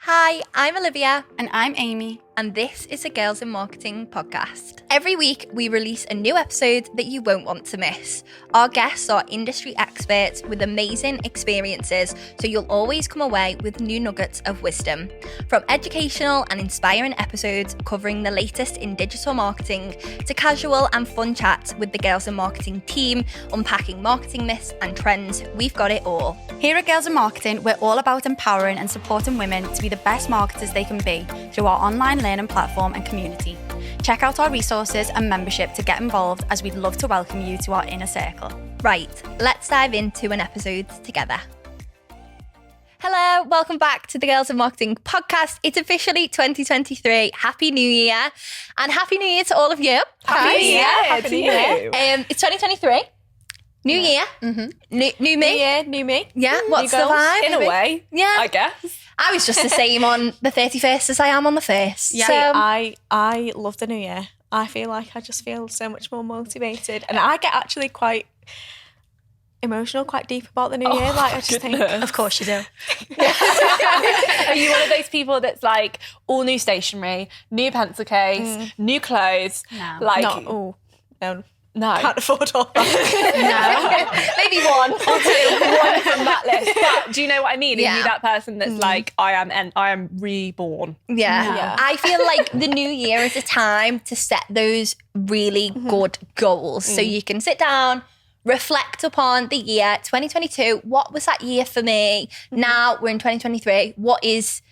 Hi, I'm Olivia. And I'm Amy. And this is a Girls in Marketing podcast. Every week, we release a new episode that you won't want to miss. Our guests are industry experts with amazing experiences, so you'll always come away with new nuggets of wisdom. From educational and inspiring episodes covering the latest in digital marketing to casual and fun chats with the Girls in Marketing team, unpacking marketing myths and trends, we've got it all. Here at Girls in Marketing, we're all about empowering and supporting women to be the best marketers they can be through our online learning platform and community. Check out our resources and membership to get involved, as we'd love to welcome you to our inner circle. Right, let's dive into an episode together. Hello, welcome back to the Girls in Marketing podcast. It's officially 2023. Happy New Year. And Happy New Year to all of you. Happy New Year. Happy New Year. It's 2023. New year. Mm-hmm. New me. New year, new me. Yeah, what's the vibe? In a way, yeah, I guess. I was just the same on the 31st as I am on the 1st. Yeah, so, I love the new year. I feel like I just feel so much more motivated. And I get actually quite emotional, quite deep about the new year. Like, I just think... Of course you do. Are you one of those people that's like, all new stationery, new pencil case, new clothes? No. Like, no. Can't afford all that. Maybe one or One from that list. But do you know what I mean? Yeah. Are you that person that's like, I am reborn? Yeah. I feel like the new year is a time to set those really good goals. So you can sit down, reflect upon the year 2022. What was that year for me? Now we're in 2023. What does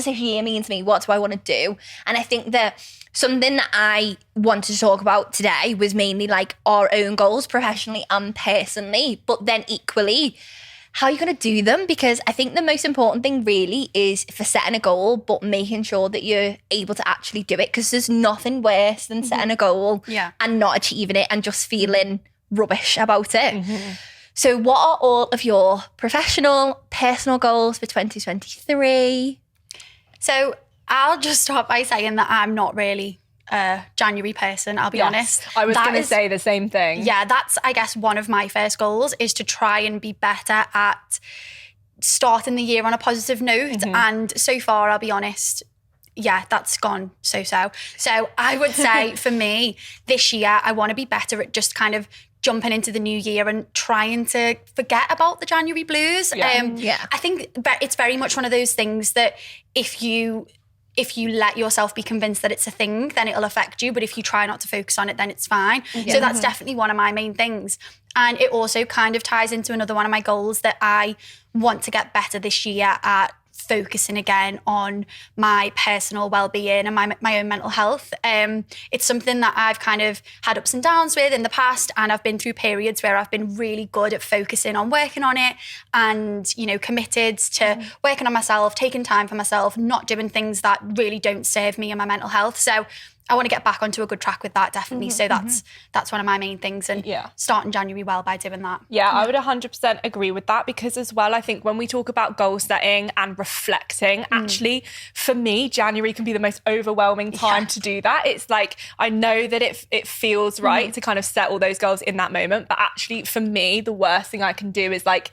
this year mean to me? What do I want to do? And I think that something that I wanted to talk about today was mainly like our own goals professionally and personally, but then equally, how are you going to do them? Because I think the most important thing really is for setting a goal, but making sure that you're able to actually do it, because there's nothing worse than setting a goal and not achieving it and just feeling rubbish about it. So what are all of your professional, personal goals for 2023? So I'll just start by saying that I'm not really a January person, I'll be honest. I was going to say the same thing. Yeah, that's, I guess, one of my first goals is to try and be better at starting the year on a positive note. And so far, I'll be honest, yeah, that's gone so-so. So I would say for me, this year, I want to be better at just kind of jumping into the new year and trying to forget about the January blues. I think it's very much one of those things that if you let yourself be convinced that it's a thing, then it'll affect you. But if you try not to focus on it, then it's fine. So that's definitely one of my main things. And it also kind of ties into another one of my goals that I want to get better this year at focusing again on my personal well-being and my own mental health. It's something that I've kind of had ups and downs with in the past, and I've been through periods where I've been really good at focusing on working on it and, you know, committed to working on myself, taking time for myself, not doing things that really don't serve me and my mental health. So I want to get back onto a good track with that, definitely. So that's one of my main things, and starting January well by doing that. Yeah, I would 100% agree with that, because as well, I think when we talk about goal setting and reflecting, actually, for me, January can be the most overwhelming time to do that. It's like, I know that it feels right to kind of set all those goals in that moment, but actually for me, the worst thing I can do is like,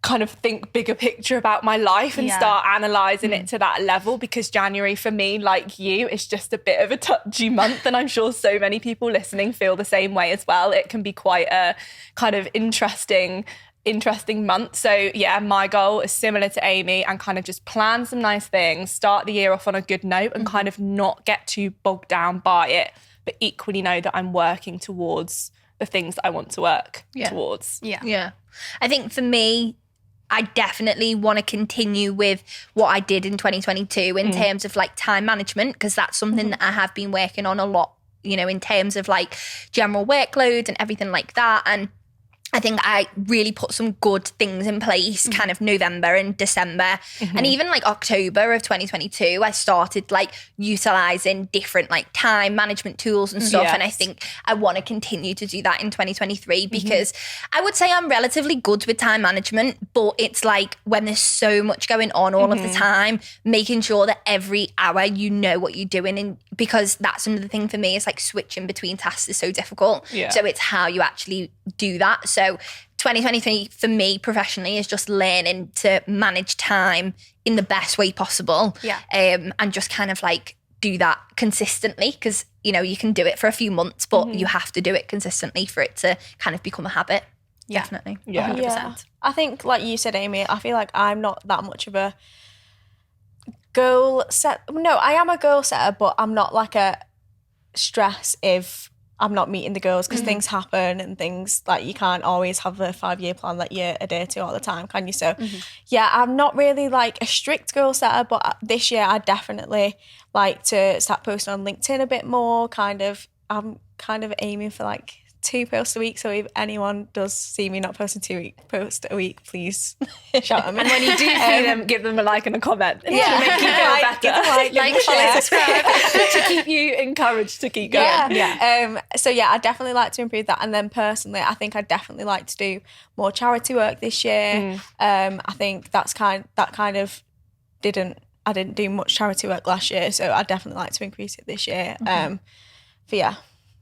kind of think bigger picture about my life and start analysing it to that level, because January for me, like you, is just a bit of a touchy month, and I'm sure so many people listening feel the same way as well. It can be quite a kind of interesting month. So yeah, my goal is similar to Amy, and kind of just plan some nice things, start the year off on a good note, and kind of not get too bogged down by it, but equally know that I'm working towards the things that I want to work towards. Yeah. I think for me, I definitely want to continue with what I did in 2022 in terms of like time management, because that's something that I have been working on a lot, you know, in terms of like general workload and everything like that. And I think I really put some good things in place kind of November and December and even like October of 2022, I started like utilizing different like time management tools and stuff. And I think I want to continue to do that in 2023 because I would say I'm relatively good with time management, but it's like when there's so much going on all of the time, making sure that every hour you know what you're doing. And because that's another thing for me is like switching between tasks is so difficult. So it's how you actually do that. So 2023 for me professionally is just learning to manage time in the best way possible. Yeah. And just kind of like do that consistently, because, you know, you can do it for a few months, but you have to do it consistently for it to kind of become a habit. Yeah. Definitely. Yeah. 100%. Yeah. I think, like you said, Amy, I feel like I'm not that much of a goal set. No, I am a goal setter, but I'm not like a stress if I'm not meeting the goals, because things happen and things, like, you can't always have a 5-year plan that you adhere to all the time, can you? So yeah, I'm not really like a strict goal setter, but this year I definitely like to start posting on LinkedIn a bit more. I'm kind of aiming for like 2 posts a week. So if anyone does see me not posting 2 posts a week, please shout at me. And when you do see them, give them a like and a comment. Yeah. To make you feel better. Give them a like, give them a follow, share. subscribe. To keep you encouraged to keep going. Yeah. So yeah, I definitely like to improve that. And then personally, I think I definitely like to do more charity work this year. I think I didn't do much charity work last year, so I definitely like to increase it this year.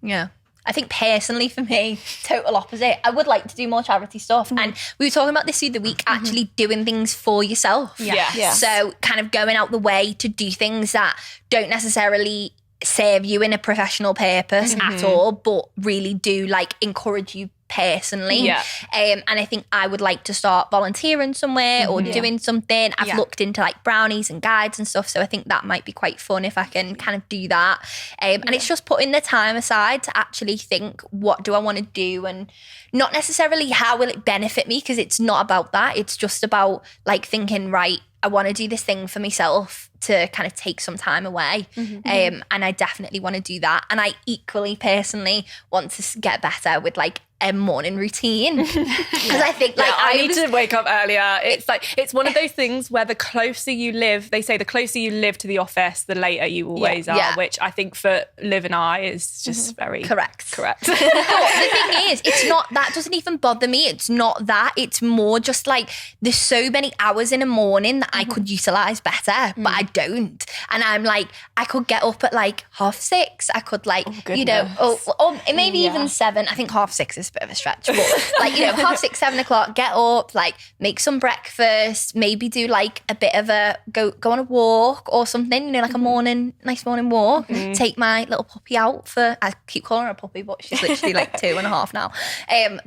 Yeah. I think personally for me, total opposite. I would like to do more charity stuff. And we were talking about this through the week, actually doing things for yourself. Yeah. So kind of going out the way to do things that don't necessarily serve you in a professional purpose at all, but really do like encourage you personally. Yeah. And I think I would like to start volunteering somewhere or doing something. I've looked into like brownies and guides and stuff, so I think that might be quite fun if I can kind of do that. And it's just putting the time aside to actually think, what do I want to do, and not necessarily how will it benefit me, because it's not about that. It's just about like thinking, right, I want to do this thing for myself to kind of take some time away. And I definitely want to do that. And I equally personally want to get better with like a morning routine. Because I think like I need to wake up earlier. It's like, it's one of those things where the closer you live, they say the closer you live to the office, the later you always are, which I think for Liv and I is just very correct. Correct. But the thing is, it's not, that doesn't even bother me. It's not that. It's more just like there's so many hours in a morning that I could utilise better, but I don't. And I'm like, I could get up at like 6:30. I could like, you know, or maybe even 7. I think 6:30 is a bit of a stretch, but like, you know, 6:30, 7 o'clock, get up, like make some breakfast, maybe do like a bit of a go on a walk or something, you know, like a nice morning walk, take my little puppy out for, I keep calling her a puppy, but she's literally like 2.5 now.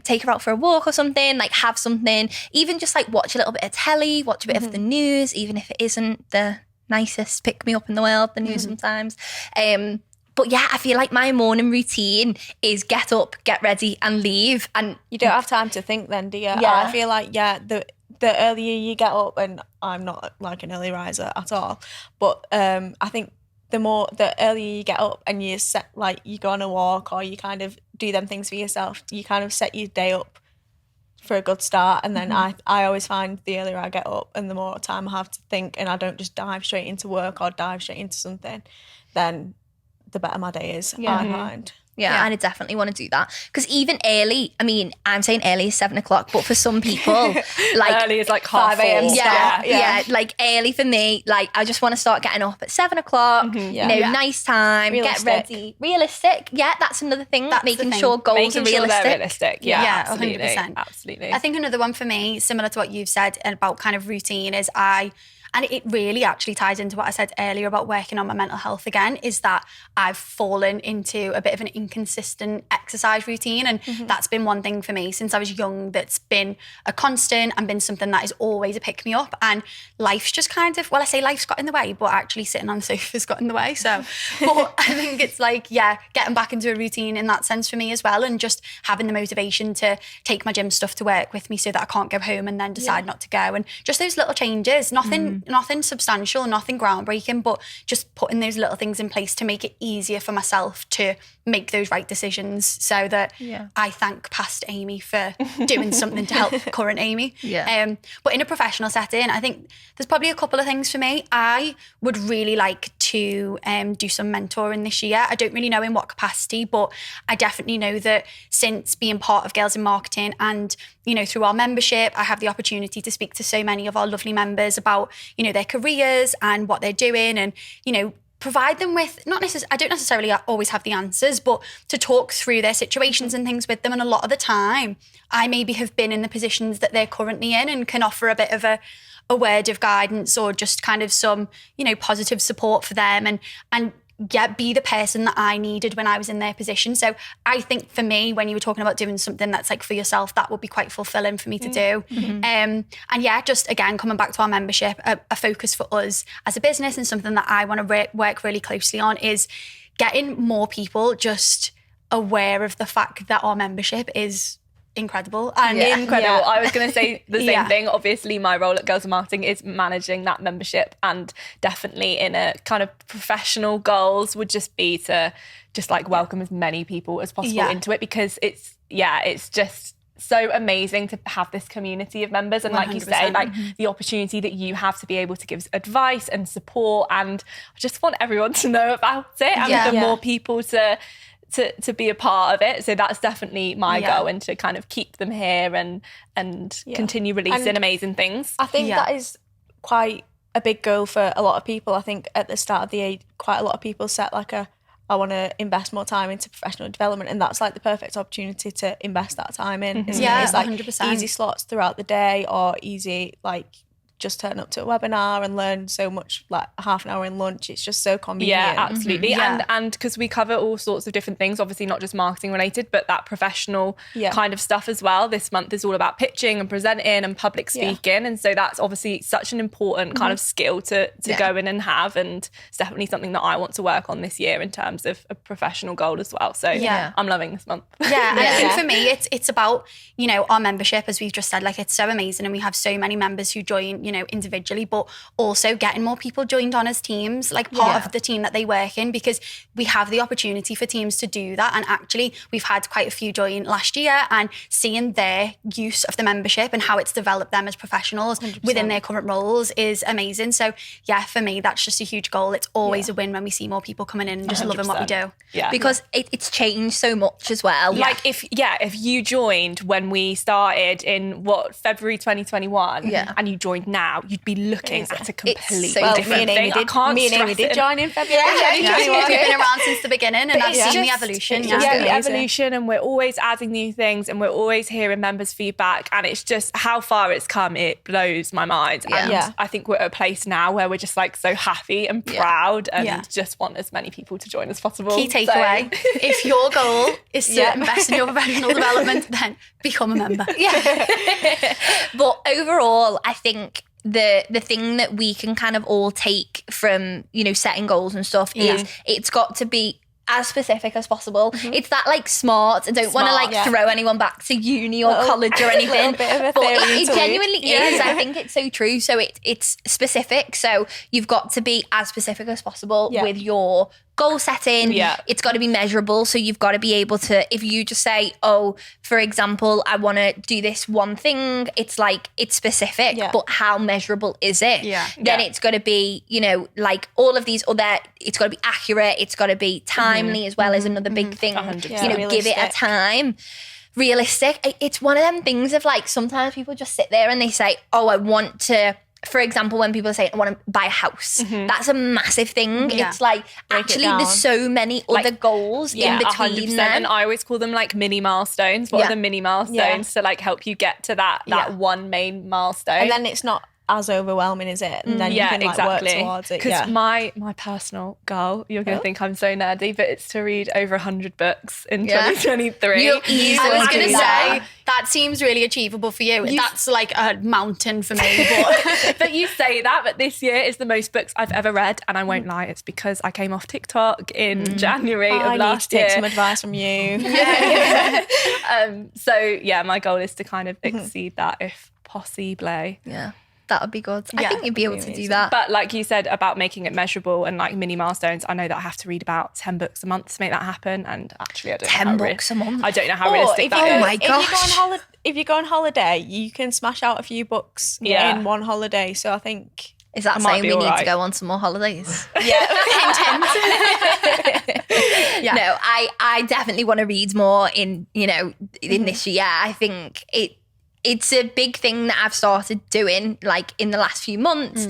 Take her out for a walk or something, like have something, even just like watch a little bit of telly, watch a bit of the news, even if it isn't the nicest pick me up in the world, the news sometimes. But yeah, I feel like my morning routine is get up, get ready and leave. And You don't have time to think then, do you? Yeah. I feel like, the earlier you get up, and I'm not like an early riser at all, but I think the earlier you get up and you set, like you go on a walk or you kind of do them things for yourself, you kind of set your day up for a good start. And then I always find the earlier I get up and the more time I have to think, and I don't just dive straight into work or dive straight into something, then the better my day is, I find. Yeah, and I definitely want to do that. Because even early, I mean, I'm saying early is 7 o'clock, but for some people, like early is like 5 a.m. Yeah, like early for me, like I just want to start getting up at 7 o'clock, you know, nice time, Realistic. get ready. Realistic, yeah, that's another thing, That's the making thing. sure goals Making are sure realistic. they're realistic. Yeah, Yeah, absolutely. 100%. Absolutely. I think another one for me, similar to what you've said about kind of routine, is and it really actually ties into what I said earlier about working on my mental health again, is that I've fallen into a bit of an inconsistent exercise routine. And that's been one thing for me since I was young that's been a constant and been something that is always a pick-me-up. And life's just kind of, well, I say life's got in the way, but actually sitting on the sofa's got in the way. So, but I think it's like, getting back into a routine in that sense for me as well, and just having the motivation to take my gym stuff to work with me so that I can't go home and then decide not to go. And just those little changes, nothing substantial, nothing groundbreaking, but just putting those little things in place to make it easier for myself to make those right decisions, so that I thank past Amy for doing something to help current Amy. But in a professional setting, I think there's probably a couple of things for me. I would really like to do some mentoring this year. I don't really know in what capacity, but I definitely know that since being part of Girls in Marketing and, you know, through our membership, I have the opportunity to speak to so many of our lovely members about, you know, their careers and what they're doing, and, you know, provide them with, I don't necessarily always have the answers, but to talk through their situations and things with them. And a lot of the time, I maybe have been in the positions that they're currently in and can offer a bit of a word of guidance or just kind of some, positive support for them and be the person that I needed when I was in their position. So I think for me, when you were talking about doing something that's like for yourself, that would be quite fulfilling for me to do. And yeah, just again, coming back to our membership, a focus for us as a business and something that I want to work really closely on is getting more people just aware of the fact that our membership is incredible. And incredible. I was going to say the same thing. Obviously, my role at Girls in Marketing is managing that membership, and definitely in a kind of professional goals would just be to just like welcome as many people as possible into it, because it's just so amazing to have this community of members, and like 100%. You say, like the opportunity that you have to be able to give advice and support, and I just want everyone to know about it, and the more people to be a part of it. So that's definitely my goal, and to kind of keep them here and continue releasing amazing things. I think that is quite a big goal for a lot of people. I think at the start of the year, quite a lot of people set like I want to invest more time into professional development, and that's like the perfect opportunity to invest that time in. Isn't it? It's like 100%. Easy slots throughout the day, or easy like just turn up to a webinar and learn so much, like half an hour in lunch. It's just so convenient. Yeah, absolutely. And because we cover all sorts of different things, obviously not just marketing related, but that professional kind of stuff as well. This month is all about pitching and presenting and public speaking. And so that's obviously such an important kind of skill to go in and have. And it's definitely something that I want to work on this year in terms of a professional goal as well. So I'm loving this month. Yeah, and I think for me, it's about, our membership, as we've just said, like it's so amazing, and we have so many members who join, individually, but also getting more people joined on as teams, like part of the team that they work in, because we have the opportunity for teams to do that. And actually, we've had quite a few join last year, and seeing their use of the membership and how it's developed them as professionals 100%. within their current roles is amazing. So yeah, for me, that's just a huge goal. It's always a win when we see more people coming in and just 100%. Loving what we do. Yeah. Because it's changed so much as well. Like if you joined when we started in February 2021 and you joined now, you'd be looking at a completely different thing. Me and Amy did join in February. We've been around since the beginning, and I've seen the evolution. The evolution, and we're always adding new things, and we're always hearing members' feedback, and it's just how far it's come. It blows my mind. And I think we're at a place now where we're just like so happy and proud, and just want as many people to join as possible. Key takeaway: if your goal is to invest in your professional development, then become a member. But overall, I think the thing that we can kind of all take from, setting goals and stuff is it's got to be as specific as possible. It's that like smart. I don't want to like throw anyone back to uni or college or anything. Bit of a but theory it genuinely is. I think it's so true. So it's specific. So you've got to be as specific as possible with your goal setting. It's got to be measurable. So you've got to be able to, if you just say, for example, I want to do this one thing, it's like, it's specific, but how measurable is it? Then it's got to be, like all of these other, it's got to be accurate. It's got to be timely as well as another big thing. 100%. Give it a time. Realistic. It's one of them things of like, sometimes people just sit there and they say, I want to, for example, when people say, I want to buy a house, that's a massive thing. It's like, actually, there's so many other goals in between 100%. Them. And I always call them like mini milestones. What are the mini milestones to like help you get to that one main milestone? And then it's not as overwhelming, is it? And then you can like work towards it. Because my personal goal, you're going to think I'm so nerdy, but it's to read over 100 books in 2023. I was going to say, that seems really achievable for you. That's like a mountain for me. But you say that, but this year is the most books I've ever read, and I won't lie, it's because I came off TikTok in January of last year. I need to take some advice from you. So my goal is to kind of exceed that if possible. Yeah. That would be good. I think you'd be able to do that. But like you said about making it measurable and like mini milestones, I know that I have to read about 10 books a month to make that happen. And actually, I don't know 10 books a month? I don't know how realistic that is. Oh my gosh. If you go on holiday, you can smash out a few books in one holiday. So I think... Is that saying we need to go on some more holidays? Intense. No, I definitely want to read more in this year. I think it's a big thing that I've started doing like in the last few months.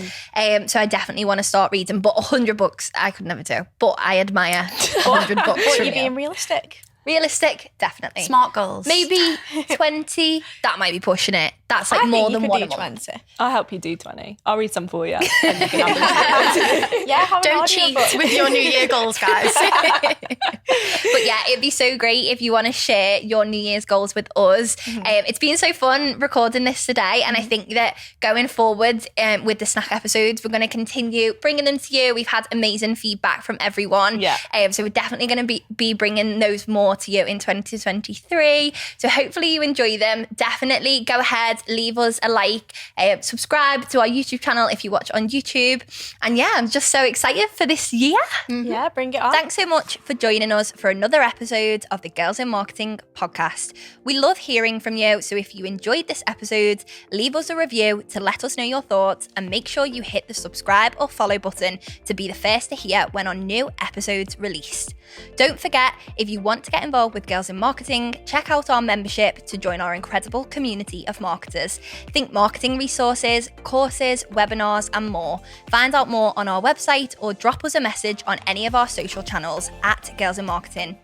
So I definitely want to start reading, but 100 books I could never do. But I admire 100 books. But from you're you. being realistic. Realistic, definitely. Smart goals. Maybe 20. That might be pushing it. That's like I more think you than could one do a month. 20. I'll help you do 20. I'll read some for you. And you can have them. Yeah, have an Don't audio cheat book. with your New Year goals, guys. But yeah, it'd be so great if you want to share your New Year's goals with us. It's been so fun recording this today. And I think that going forward with the snack episodes, we're going to continue bringing them to you. We've had amazing feedback from everyone. Yeah. So we're definitely going to be bringing those more to you in 2023. So hopefully you enjoy them. Definitely go ahead, leave us a like, subscribe to our YouTube channel if you watch on YouTube. And yeah, I'm just so excited for this year. Yeah, bring it on. Thanks so much for joining us for another episode of the Girls in Marketing podcast. We love hearing from you, so if you enjoyed this episode, leave us a review to let us know your thoughts, and make sure you hit the subscribe or follow button to be the first to hear when our new episodes released. Don't forget, if you want to get involved with Girls in Marketing, check out our membership to join our incredible community of marketers. Think marketing resources, courses, webinars, and more. Find out more on our website or drop us a message on any of our social channels at Girls in Marketing.